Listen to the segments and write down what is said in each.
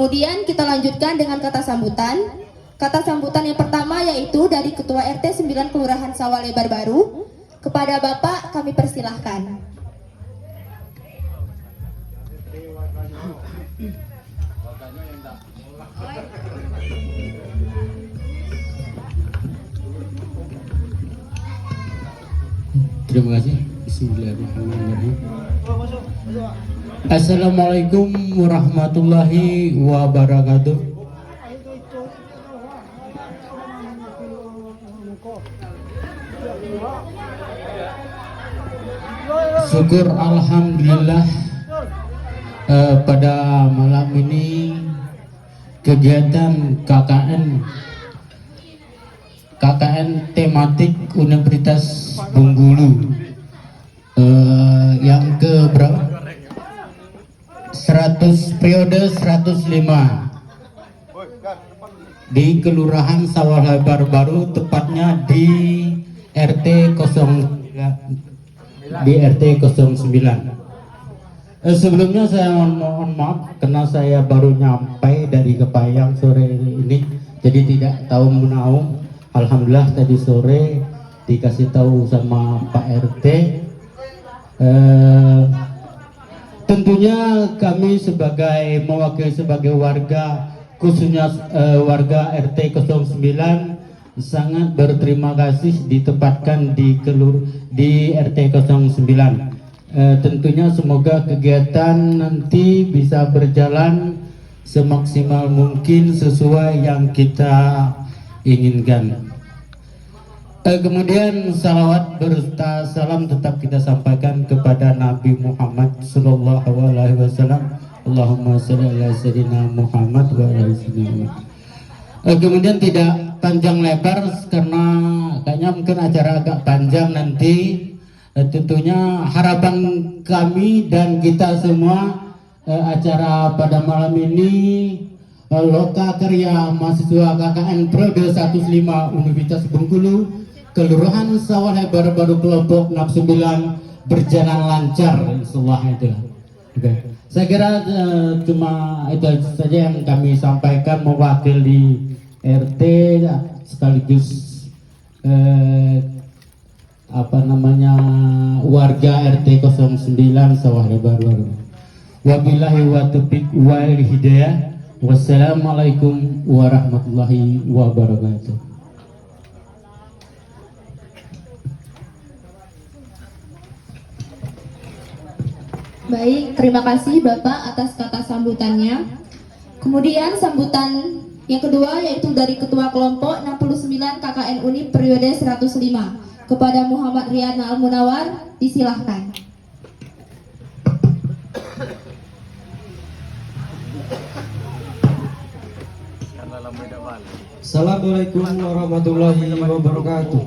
Kemudian kita lanjutkan dengan kata sambutan. Kata sambutan yang pertama yaitu dari Ketua RT 9 Kelurahan Sawah Lebar Baru. Kepada Bapak kami persilahkan. Terima kasih. Bismillahirrahmanirrahim. Assalamualaikum warahmatullahi wabarakatuh. Syukur alhamdulillah pada malam ini kegiatan KKN tematik Universitas Bengkulu yang ke berapa? 100 periode 105 di Kelurahan Sawah Lebar Baru, tepatnya di RT 09. Sebelumnya saya mohon maaf karena saya baru nyampe dari Kepayang sore ini, jadi tidak tahu menahu. Alhamdulillah tadi sore dikasih tahu sama Pak RT. Tentunya kami sebagai mewakili sebagai warga, khususnya warga RT 09, sangat berterima kasih ditempatkan di RT 09. Tentunya semoga kegiatan nanti bisa berjalan semaksimal mungkin sesuai yang kita inginkan. Kemudian salawat berserta salam tetap kita sampaikan kepada Nabi Muhammad Sallallahu Alaihi Wasallam. Allahumma sholli ala sayyidina Muhammad wa ala sayyidina. Kemudian tidak panjang lebar karena kayaknya mungkin acara agak panjang nanti. Tentunya harapan kami dan kita semua acara pada malam ini Loka Karya Mahasiswa KKN Periode 105 Universitas Bengkulu Kelurahan Sawah Lebar Baru kelompok 69 berjalan lancar, insyaallah itu. Oke. Saya kira cuma itu saja yang kami sampaikan mewakili RT sekaligus warga RT 09 Sawah Lebar Baru. Wabillahi wa taufiq wal hidayah. Wassalamualaikum warahmatullahi wabarakatuh. Baik, terima kasih Bapak atas kata sambutannya. Kemudian sambutan yang kedua yaitu dari Ketua Kelompok 69 KKN Uni periode 105 kepada Muhammad Riyana Al-Munawar, disilahkan. Assalamualaikum warahmatullahi wabarakatuh.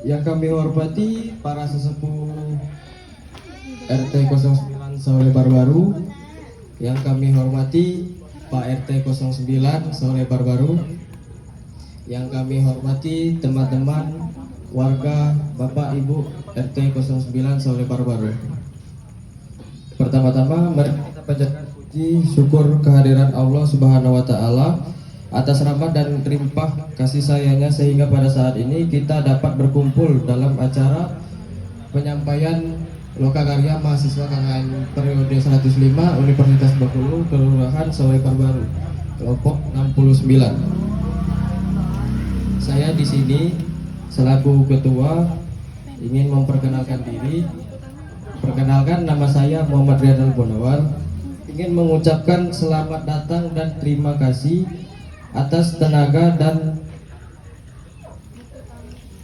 Yang kami hormati para sesepuh RT 09 Sawah Lebar Baru, yang kami hormati Pak RT 09 Sawah Lebar Baru, yang kami hormati teman-teman warga Bapak Ibu RT 09 Sawah Lebar Baru. Pertama-tama mari kita panjatkan puji syukur kehadiran Allah Subhanahu wa taala atas rahmat dan limpah kasih sayangnya sehingga pada saat ini kita dapat berkumpul dalam acara penyampaian Loka Karya Mahasiswa KKN periode 105 Universitas Bengkulu Kelurahan Sawah Lebar Baru kelompok 69. Saya di sini selaku ketua ingin memperkenalkan diri. Perkenalkan, nama saya Muhammad Riyana Al-Munawar. Ingin mengucapkan selamat datang dan terima kasih atas tenaga dan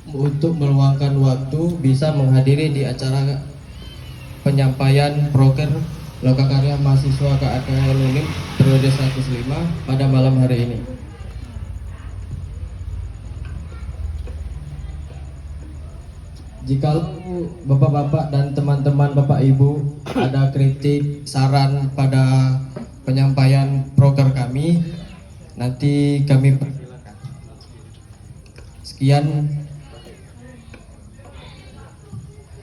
untuk meluangkan waktu bisa menghadiri di acara penyampaian proker Loka Karya Mahasiswa KKN Unim periode 105 pada malam hari ini. Jika bapak-bapak dan teman-teman bapak ibu ada kritik, saran pada penyampaian proker kami, nanti kami persilakan. Sekian.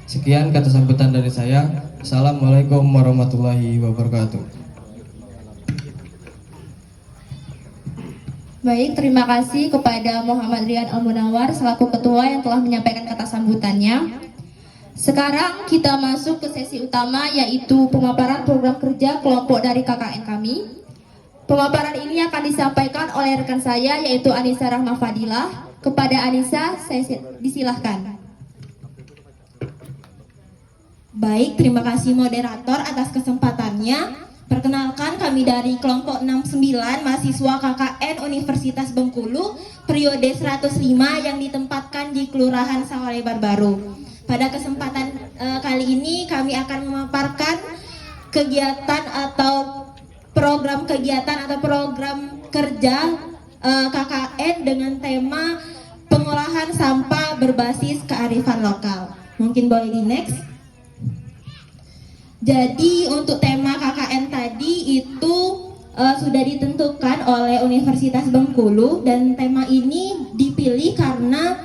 Sekian kata sambutan dari saya. Assalamualaikum warahmatullahi wabarakatuh. Baik, terima kasih kepada Muhammad Rian Al-Munawar selaku ketua yang telah menyampaikan kata sambutannya. Sekarang kita masuk ke sesi utama, yaitu pemaparan program kerja kelompok dari KKN kami. Pemaparan ini akan disampaikan oleh rekan saya, yaitu Anissa Rahma Fadilah. Kepada Anissa, saya disilahkan. Baik, terima kasih moderator atas kesempatannya. Perkenalkan, kami dari kelompok 69 mahasiswa KKN Universitas Bengkulu periode 105 yang ditempatkan di Kelurahan Sawalebar Baru. Pada kesempatan kali ini kami akan memaparkan kegiatan atau program kerja KKN dengan tema pengolahan sampah berbasis kearifan lokal. Mungkin boleh di next. Jadi untuk tema KKN tadi itu sudah ditentukan oleh Universitas Bengkulu, dan tema ini dipilih karena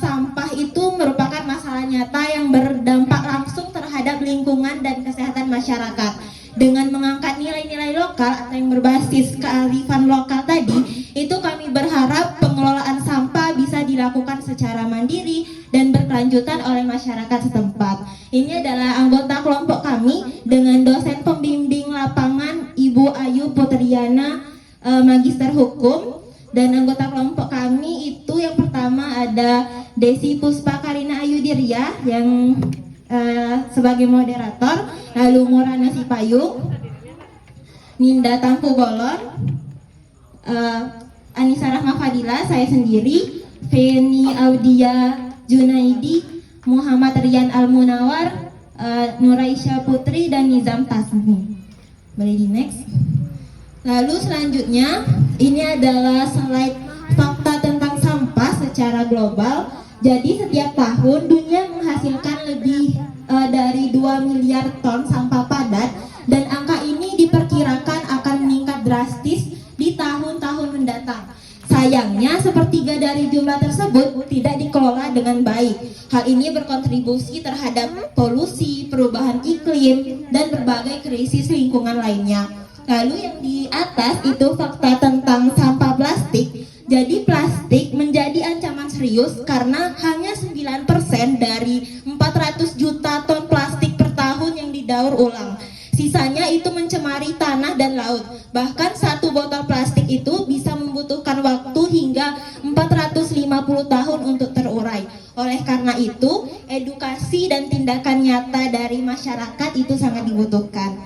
sampah itu merupakan masalah nyata yang berdampak langsung terhadap lingkungan dan kesehatan masyarakat. Dengan mengangkat nilai-nilai lokal atau yang berbasis kearifan lokal tadi, itu kami berharap pengelolaan sampah bisa dilakukan secara mandiri dan berkelanjutan oleh masyarakat setempat. Ini adalah anggota kelompok kami dengan dosen pembimbing lapangan Ibu Ayu Putriana, Magister Hukum, dan anggota kelompok kami itu yang pertama ada Desi Puspa Karina Ayu Dirya yang sebagai moderator, lalu Murana Sipayung, Ninda Tampu Bolon, Anissa Rahma Fadilah, saya sendiri, Feni Audia Junaidi, Muhammad Rian Al-Munawar, Nuraisha Putri, dan Nizam Tasmi. Boleh di next. Lalu selanjutnya, ini adalah slide fakta tentang sampah secara global. Jadi setiap tahun dunia menghasilkan lebih dari 2 miliar ton sampah padat, dan angka ini diperkirakan akan meningkat drastis di tahun-tahun mendatang. Sayangnya sepertiga dari jumlah tersebut tidak dikelola dengan baik. Hal ini berkontribusi terhadap polusi, perubahan iklim, dan berbagai krisis lingkungan lainnya. Lalu yang di atas itu fakta tentang sampah plastik. Jadi plastik menjadi ancaman serius karena hanya 9% dari 400 juta ton plastik per tahun yang didaur ulang. Sisanya itu mencemari tanah dan laut. Bahkan satu botol plastik itu bisa membutuhkan waktu hingga 450 tahun untuk terurai. Oleh karena itu, edukasi dan tindakan nyata dari masyarakat itu sangat dibutuhkan.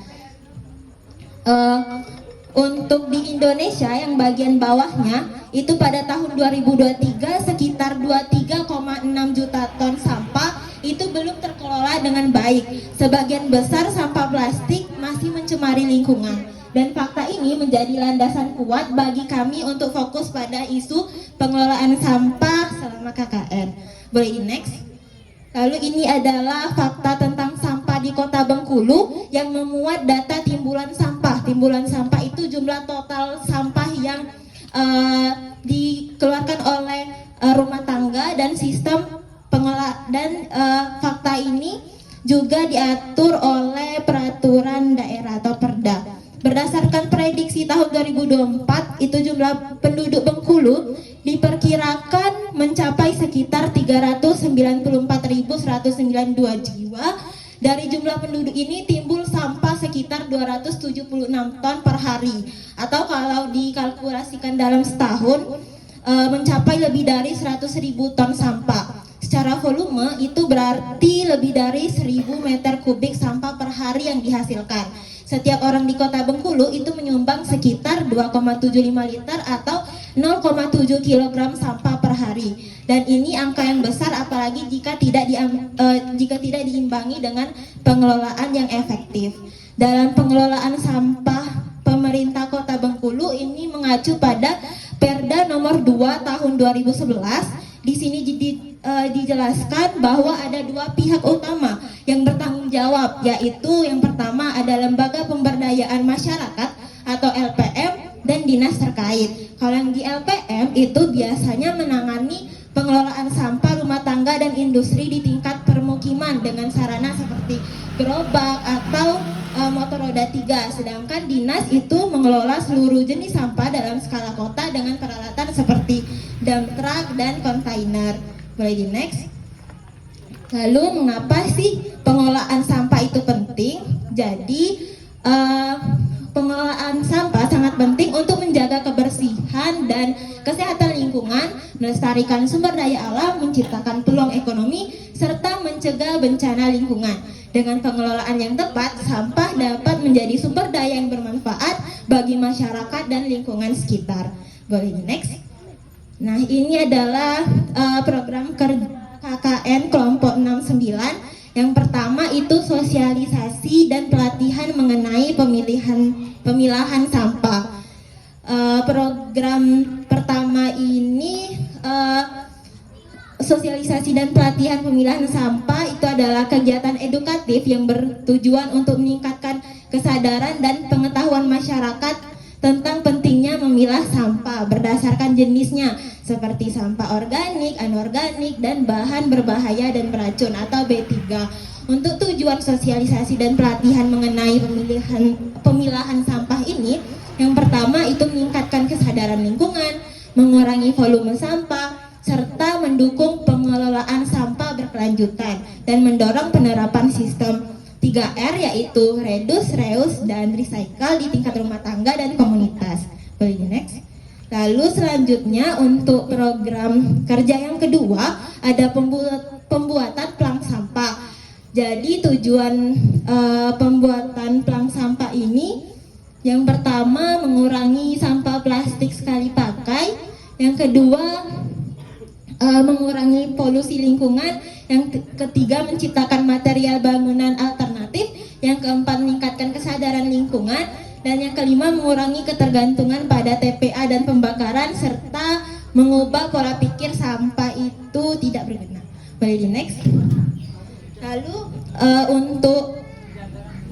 Untuk di Indonesia yang bagian bawahnya itu pada tahun 2023 sekitar 23,6 juta ton sampah itu belum terkelola dengan baik. Sebagian besar sampah plastik masih mencemari lingkungan, dan fakta ini menjadi landasan kuat bagi kami untuk fokus pada isu pengelolaan sampah selama KKN. Boleh di next. Lalu ini adalah fakta tentang sampah di Kota Bengkulu yang memuat data timbulan sampah. Timbulan sampah itu jumlah total sampah yang dikeluarkan oleh rumah tangga dan sistem pengelola, dan fakta ini juga diatur oleh peraturan daerah atau Perda. Berdasarkan prediksi tahun 2024, itu jumlah penduduk Bengkulu diperkirakan mencapai sekitar 394.192 jiwa. Dari jumlah penduduk ini timbul sampah sekitar 276 ton per hari, atau kalau dikalkulasikan dalam setahun mencapai lebih dari 100.000 ton sampah. Secara volume itu berarti lebih dari 1.000 meter kubik sampah per hari yang dihasilkan. Setiap orang di Kota Bengkulu itu menyumbang sekitar 2,75 liter atau 0,7 kg sampah per hari. Dan ini angka yang besar, apalagi jika tidak diimbangi dengan pengelolaan yang efektif. Dalam pengelolaan sampah, pemerintah Kota Bengkulu ini mengacu pada Perda nomor 2 tahun 2011. Di sini dijelaskan bahwa ada dua pihak utama yang bertanggung jawab, yaitu yang pertama ada Lembaga Pemberdayaan Masyarakat atau LPM dan dinas terkait. Kalau yang di LPM itu biasanya menangani pengelolaan sampah rumah tangga dan industri di tingkat permukiman pemukiman dengan sarana seperti gerobak atau motor roda 3. Sedangkan dinas itu mengelola seluruh jenis sampah dalam skala kota dengan peralatan seperti dump truck dan kontainer. Boleh di next. Lalu mengapa sih pengelolaan sampah itu penting? Jadi pengelolaan sampah sangat penting untuk menjaga kebersihan dan kesehatan lingkungan, melestarikan sumber daya alam, menciptakan peluang ekonomi, serta mencegah bencana lingkungan. Dengan pengelolaan yang tepat, sampah dapat menjadi sumber daya yang bermanfaat bagi masyarakat dan lingkungan sekitar. Boleh di next. Nah, ini adalah program KKN kelompok 69. Yang pertama itu sosialisasi dan pelatihan mengenai pemilahan sampah. Program pertama ini sosialisasi dan pelatihan pemilahan sampah itu adalah kegiatan edukatif yang bertujuan untuk meningkatkan kesadaran dan pengetahuan masyarakat tentang pentingnya memilah sampah berdasarkan jenisnya seperti sampah organik, anorganik, dan bahan berbahaya dan beracun atau B3. Untuk tujuan sosialisasi dan pelatihan mengenai pemilahan sampah ini, yang pertama itu meningkatkan kesadaran lingkungan, mengurangi volume sampah, serta mendukung pengelolaan sampah berkelanjutan dan mendorong penerapan sistem 3R yaitu reduce, reuse, dan recycle di tingkat rumah tangga dan komunitas. Boleh di next. Lalu selanjutnya untuk program kerja yang kedua ada pembuatan pelang sampah. Jadi tujuan pembuatan pelang sampah ini yang pertama mengurangi sampah plastik sekali pakai, yang kedua mengurangi polusi lingkungan, yang ketiga menciptakan material bangunan alternatif, yang keempat meningkatkan kesadaran lingkungan, dan yang kelima mengurangi ketergantungan pada TPA dan pembakaran serta mengubah pola pikir sampah itu tidak berguna. Boleh di next. Lalu untuk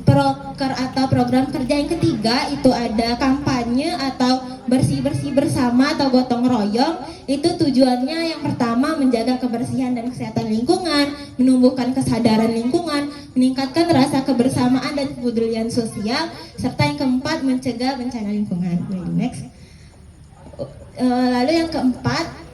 proker atau program kerja yang ketiga itu ada kampanye atau bersih-bersih bersama atau gotong royong. Itu tujuannya yang pertama menjaga kebersihan dan kesehatan lingkungan, menumbuhkan kesadaran lingkungan, meningkatkan rasa kebersamaan dan kepedulian sosial, serta yang keempat mencegah bencana lingkungan. Next. Lalu yang keempat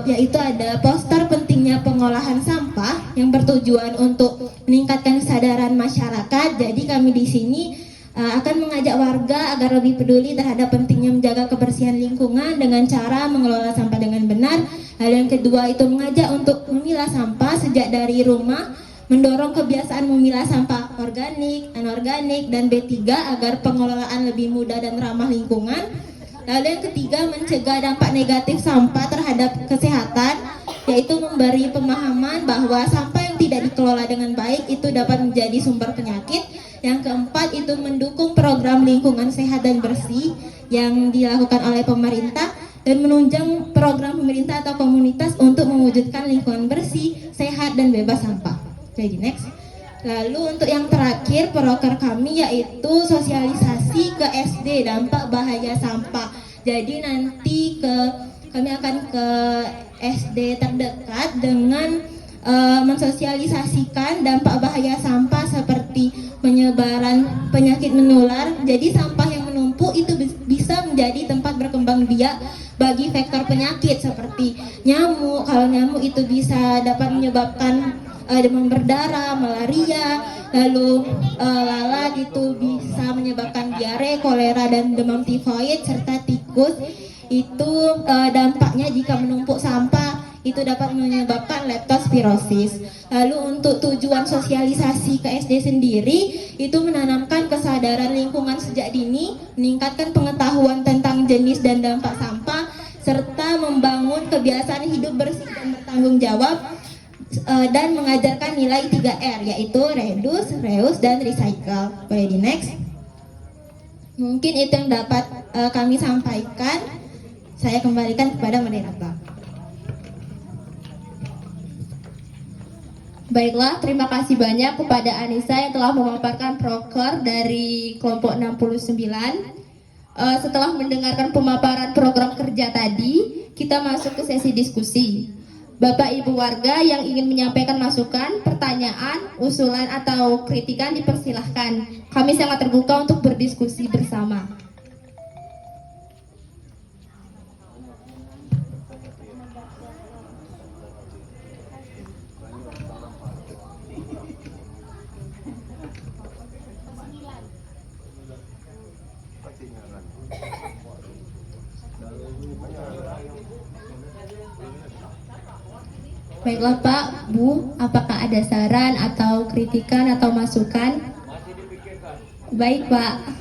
yaitu ada poster pentingnya pengolahan sampah yang bertujuan untuk meningkatkan kesadaran masyarakat. Jadi kami di sini akan mengajak warga agar lebih peduli terhadap pentingnya menjaga kebersihan lingkungan dengan cara mengelola sampah dengan benar. Lalu yang kedua itu mengajak untuk memilah sampah sejak dari rumah, mendorong kebiasaan memilah sampah organik, anorganik, dan B3 agar pengelolaan lebih mudah dan ramah lingkungan. Lalu yang ketiga mencegah dampak negatif sampah terhadap kesehatan, yaitu memberi pemahaman bahwa sampah yang tidak dikelola dengan baik itu dapat menjadi sumber penyakit. Yang keempat itu mendukung program lingkungan sehat dan bersih yang dilakukan oleh pemerintah dan menunjang program pemerintah atau komunitas untuk mewujudkan lingkungan bersih, sehat, dan bebas sampah. Jadi next. Lalu untuk yang terakhir proker kami yaitu sosialisasi ke SD dampak bahaya sampah. Jadi nanti kami akan ke SD terdekat dengan mensosialisasikan dampak bahaya sampah seperti penyebaran penyakit menular. Jadi sampah yang menumpuk itu bisa menjadi tempat berkembang biak bagi vektor penyakit seperti nyamuk. Kalau nyamuk itu bisa dapat menyebabkan demam berdarah, malaria, lalu lalat itu bisa menyebabkan diare, kolera, dan demam tifoid serta tikus. Itu dampaknya jika menumpuk sampah itu dapat menyebabkan leptospirosis. Lalu untuk tujuan sosialisasi ke SD sendiri itu menanamkan kesadaran lingkungan sejak dini, meningkatkan pengetahuan tentang jenis dan dampak sampah, serta membangun kebiasaan hidup bersih dan bertanggung jawab, dan mengajarkan nilai 3R yaitu reduce, reuse, dan recycle. Boleh di next. Mungkin itu yang dapat kami sampaikan. Saya kembalikan kepada moderator. Baiklah, terima kasih banyak kepada Anissa yang telah memaparkan proker dari kelompok 69. Setelah mendengarkan pemaparan program kerja tadi, kita masuk ke sesi diskusi. Bapak Ibu warga yang ingin menyampaikan masukan, pertanyaan, usulan atau kritikan dipersilahkan. Kami sangat terbuka untuk berdiskusi bersama. Baiklah Pak, Bu, apakah ada saran atau kritikan atau masukan? Baik Pak.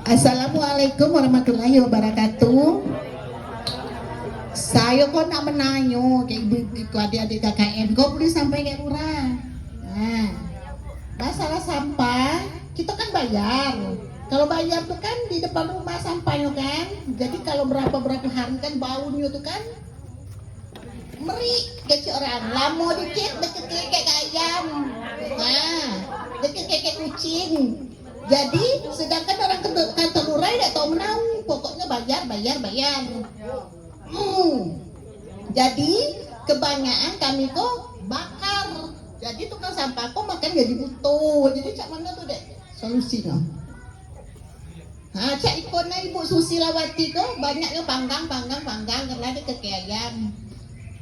Assalamualaikum warahmatullahi wabarakatuh. Saya kok nak menanyo ke ibu-ibu adik-adik KKN, kok boleh sampai ke lurah. Nah, masalah sampah kita kan bayar. Kalau bayar tuh kan di depan rumah sampahnya kan. Jadi kalau berapa hari kan baunya tuh kan meri kecil orang. Lamo dikit deket kayak ayam. Nah, deket kayak kucing. Jadi sedangkan orang kantor lurah tidak tahu menau, pokoknya bayar. Jadi kebanyakan kami kok bakar. Jadi tukang sampah kok makan jadi butuh. Jadi cak mana tuh dek solusinya? Nah, cak ikonnya Ibu Susilawati kok banyaknya panggang karena dia keke ayam.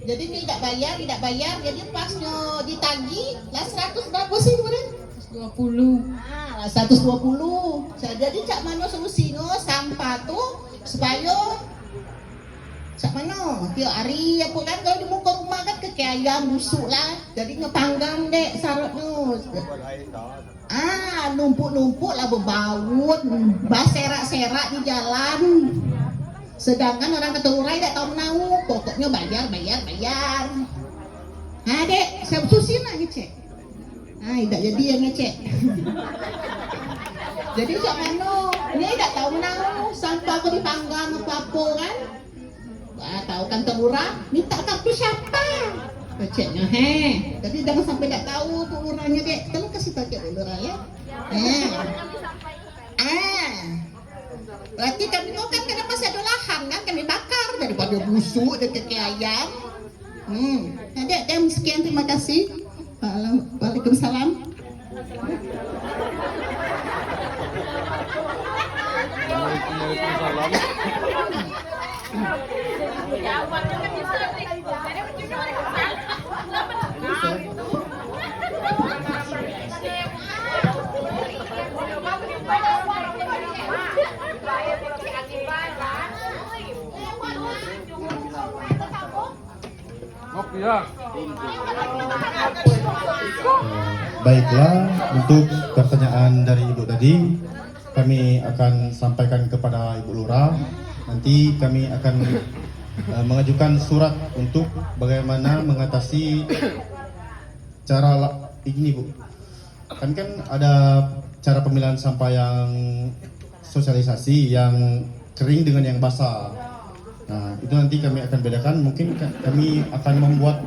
Jadi tidak bayar. Jadi pasnya ditagih lah 100 berapa sih kemudian? 120. Nah, 120. Jadi cak mana solusinya sampah tuh supaya cak mana tiap hari apa kan kalau di muka rumah kan keke ayam busuk lah. Jadi ngepanggang dek sarotnya. Numpuk lah berbaut, serak di jalan. Sedangkan orang keturunan tidak tahu menau, pokoknya bayar. Nah dek, saya susi nak ngecek. Tidak jadi yang ngecek. Jadi cak mano, ini tidak tahu menau, sampah aku dipanggang apa kan? Tahu kan telurah, minta kartu siapa? Ngeceknya jadi jangan sampai tidak tahu tuh lurahnya dek. Tolong kasih pakai lurah ya. Berarti kami mau kan karena masih ada lahan kan kami bakar daripada busuk dan keke ayam. Dek, sekian terima kasih. Waalaikumsalam. Baiklah, untuk pertanyaan dari Ibu tadi kami akan sampaikan kepada Ibu Lurah. Nanti kami akan mengajukan surat untuk bagaimana mengatasi cara ini Bu. Kan ada cara pemilihan sampah yang sosialisasi yang kering dengan yang basah. Nah, itu nanti kami akan bedakan. Mungkin kami akan membuat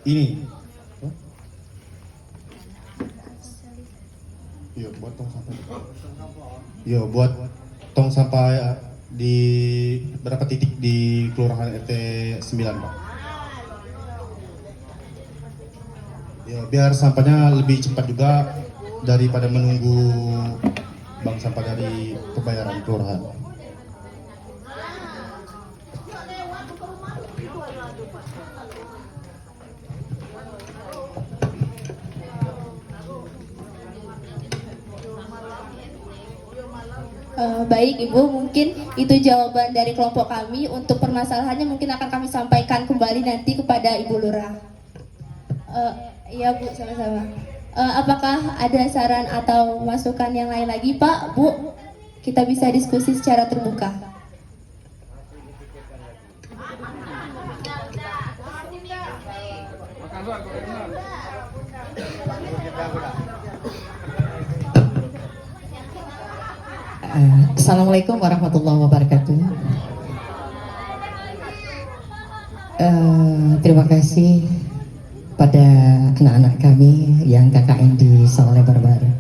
ini. Buat tong sampah di berapa titik di Kelurahan RT 9, Pak. Biar sampahnya lebih cepat juga daripada menunggu bank sampah dari pembayaran kelurahan. Baik Ibu, mungkin itu jawaban dari kelompok kami. Untuk permasalahannya mungkin akan kami sampaikan kembali nanti kepada Ibu Lurah. Iya Bu, sama-sama. Apakah ada saran atau masukan yang lain lagi Pak, Bu? Kita bisa diskusi secara terbuka. Assalamualaikum warahmatullahi wabarakatuh. Terima kasih pada anak-anak kami yang KKN di Saleh Barbaru.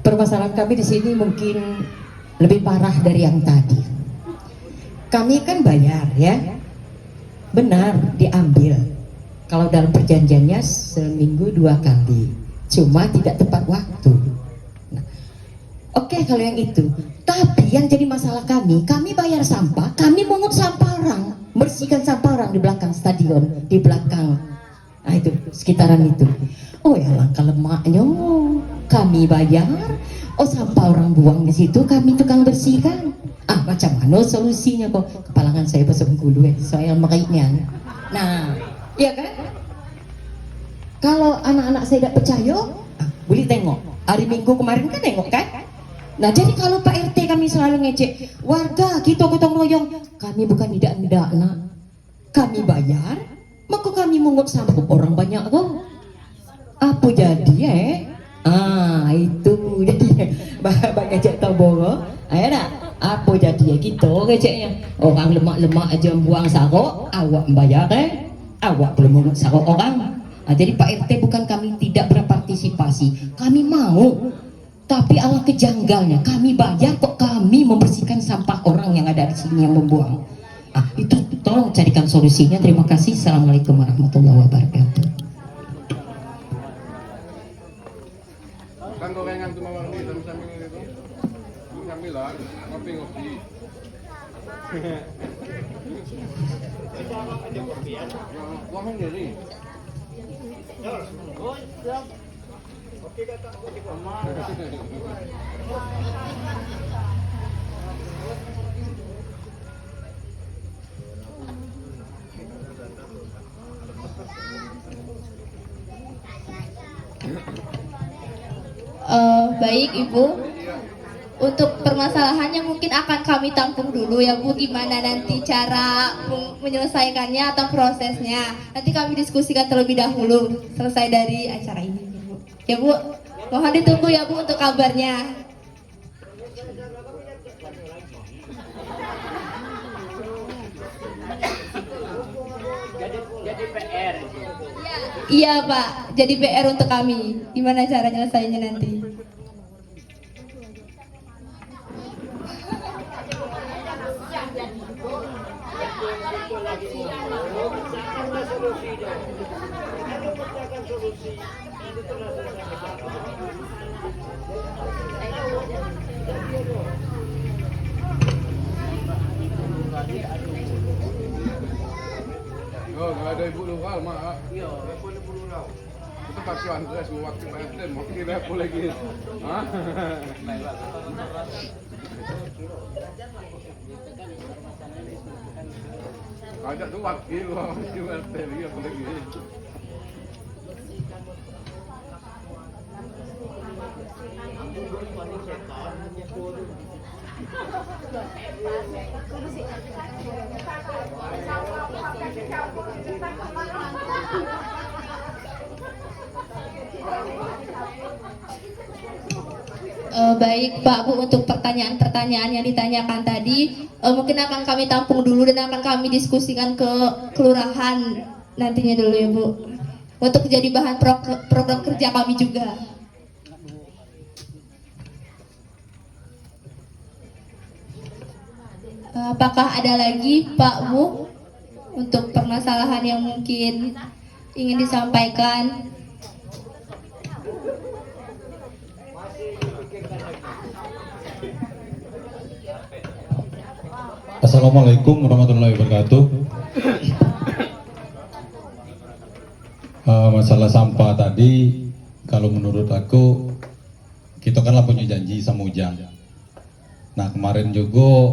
Permasalahan kami di sini mungkin lebih parah dari yang tadi. Kami kan bayar ya, benar diambil. Kalau dalam perjanjiannya seminggu 2 kali, cuma tidak tepat waktu. Nah, oke kalau yang itu. Tapi yang jadi masalah kami bayar sampah, kami mungut sampah orang, bersihkan sampah orang di belakang stadion, di belakang, nah itu sekitaran itu. Oh ya langkah lemaknya, kami bayar, oh sampah orang buang di situ, kami tukang bersihkan. Ah macam mana solusinya kok? Kepalangan saya pasang dulu soal makainya. Nah, iya kan? Kalau anak-anak saya tidak percaya, boleh tengok. Hari Minggu kemarin kan tengok kan? Nah jadi kalau Pak RT kami selalu ngecek warga kita gotong royong, kami bukan tidak nak, kami bayar, maka kami mungut sampah orang banyak kok. Apa jadi itu jadi bapak ngecek tahu bohong, ayo nak, apa jadi kita ngeceknya orang lemak-lemak aja buang sarok, awak bayar awak belum mungut sarok orang. Nah, jadi Pak RT bukan kami tidak berpartisipasi, kami mau. Tapi ala kejanggalnya, kami bayar kok kami membersihkan sampah orang yang ada di sini yang membuang. Itu tolong carikan solusinya. Terima kasih. Assalamualaikum warahmatullahi wabarakatuh. Kan gorengan tuh mawar di sambil itu. Sambil lah, ngopi-ngopi. Wah, jadi. Baik Ibu, untuk permasalahannya mungkin akan kami tampung dulu ya Bu, gimana nanti cara menyelesaikannya atau prosesnya. Nanti kami diskusikan terlebih dahulu selesai dari acara ini Bu. Ya Bu, mohon ditunggu ya Bu untuk kabarnya. Jadi PR. Iya Pak, jadi PR untuk kami. Gimana cara nyelesainnya nanti? Oh, nggak ada ibu lural, mak. Iya, nggak boleh ibu lural. Itu pasuan tuh semua waktu Pak RT, mau kira apa lagi? Hah? Ada tuh wakil RT lagi apa lagi? Baik Pak Bu, untuk pertanyaan-pertanyaan yang ditanyakan tadi mungkin akan kami tampung dulu dan akan kami diskusikan ke kelurahan nantinya dulu ya Bu, untuk jadi bahan program kerja kami juga. Apakah ada lagi Pak Bu untuk permasalahan yang mungkin ingin disampaikan? Assalamualaikum warahmatullahi wabarakatuh. Masalah sampah tadi, kalau menurut aku, kita kan lah punya janji sama Ujang. Nah kemarin juga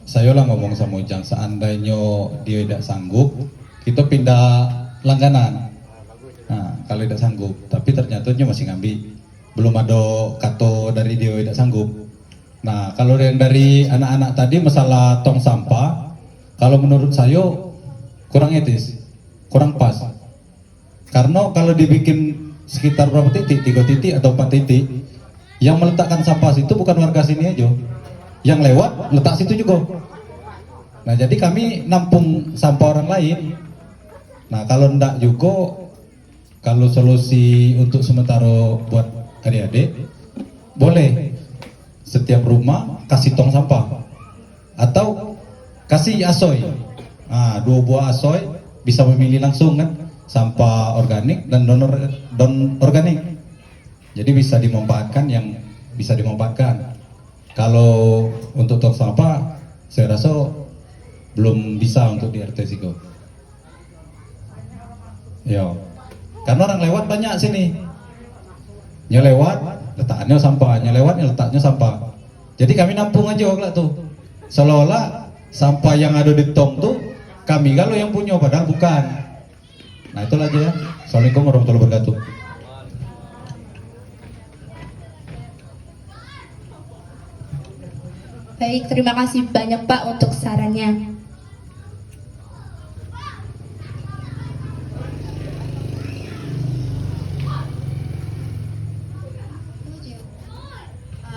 saya lah ngomong sama Ujang, seandainya dia tidak sanggup, kita pindah langganan. Nah kalau tidak sanggup, tapi ternyata dia masih ngambil, belum ada kata dari dia tidak sanggup. Nah, kalau yang dari anak-anak tadi masalah tong sampah, kalau menurut saya kurang etis, kurang pas. Karena kalau dibikin sekitar berapa titik, 3 titik atau 4 titik, Yang meletakkan sampah situ bukan warga sini aja, yang lewat letak situ juga. Nah jadi kami nampung sampah orang lain. Nah kalau ndak juga, kalau solusi untuk sementara buat adik-adik, boleh setiap rumah kasih tong sampah atau kasih asoy. Nah, 2 buah asoy bisa memilih langsung kan, sampah organik dan non organik. Jadi bisa dimanfaatkan yang bisa dimanfaatkan. Kalau untuk tong sampah, saya rasa belum bisa untuk di RT Sigo. Ya, karena orang lewat banyak sini. Nyelewat, letaknya sampah, nyelewat, letaknya sampah. Jadi kami nampung aja waktu tuh. Seolah-olah sampah yang ada di tong tuh kami kalau yang punya, padahal bukan. Nah itulah aja ya. Assalamualaikum warahmatullahi wabarakatuh. Baik, terima kasih banyak Pak untuk sarannya.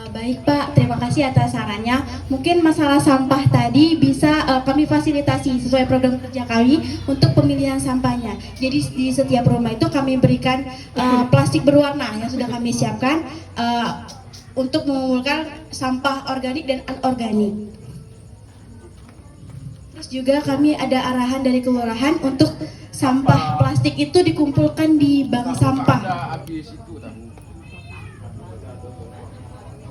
Baik Pak, terima kasih atas sarannya. Mungkin masalah sampah tadi bisa kami fasilitasi sesuai program kerja kami untuk pemilihan sampahnya. Jadi di setiap rumah itu kami berikan plastik berwarna yang sudah kami siapkan untuk mengumpulkan sampah organik dan anorganik. Terus juga kami ada arahan dari kelurahan untuk sampah plastik itu dikumpulkan di bank sampah. Habis itu dah.